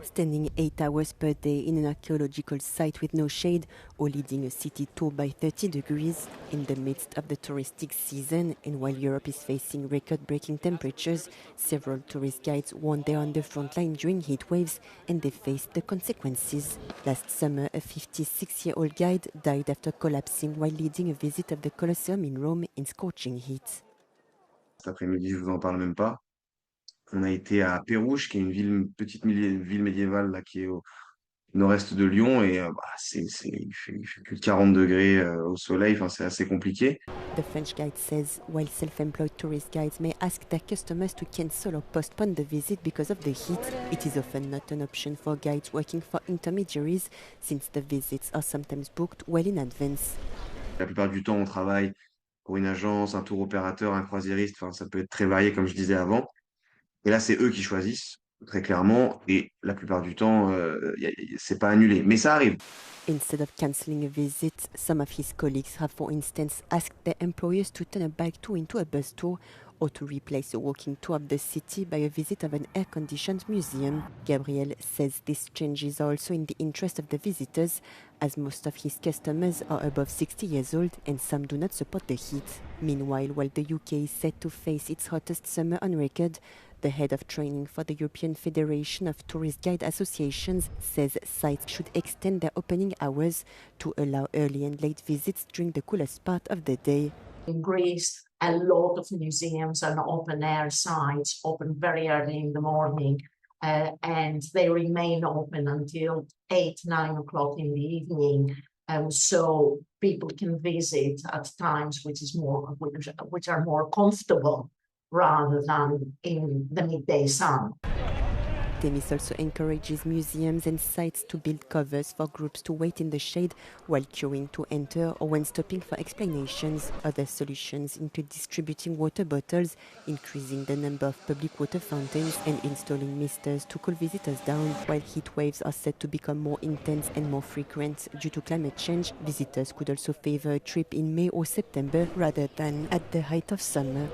Standing 8 hours per day in an archaeological site with no shade or leading a city tour by 30 degrees in the midst of the touristic season, and while Europe is facing record-breaking temperatures, several tourist guides warned they're on the front line during heat waves and they faced the consequences. Last summer, a 56-year-old guide died after collapsing while leading a visit of the Colosseum in Rome in scorching heat. Cet après-midi, je vous en parle même pas. On a été à Pérouge, qui est une petite ville médiévale là, qui est au nord-est de Lyon, et il fait plus de 40 degrés au soleil, enfin, c'est assez compliqué. The French guide says while self-employed tourist guides may ask their customers to cancel or postpone the visit because of the heat, it is often not an option for guides working for intermediaries since the visits are sometimes booked well in advance. La plupart du temps, on travaille pour une agence, un tour opérateur, un croisiériste, enfin, ça peut être très varié, comme je disais avant. Et là, c'est eux qui choisissent, très clairement, et la plupart du temps, c'est pas annulé. Mais ça arrive. Instead of cancelling a visit, some of his colleagues have, for instance, asked their employers to turn a bike tour into a bus tour or to replace a walking tour of the city by a visit of an air-conditioned museum. Gabriel says these changes are also in the interest of the visitors, as most of his customers are above 60 years old and some do not support the heat. Meanwhile, while the UK is set to face its hottest summer on record, the head of training for the European Federation of Tourist Guide Associations says sites should extend their opening hours to allow early and late visits during the coolest part of the day. In Greece, a lot of museums and open-air sites open very early in the morning, and they remain open until 8, 9 o'clock in the evening. So people can visit at times which are more comfortable rather than in the midday sun. Themis also encourages museums and sites to build covers for groups to wait in the shade while queuing to enter or when stopping for explanations. Other solutions include distributing water bottles, increasing the number of public water fountains, and installing misters to cool visitors down. While heat waves are said to become more intense and more frequent due to climate change, visitors could also favor a trip in May or September rather than at the height of summer.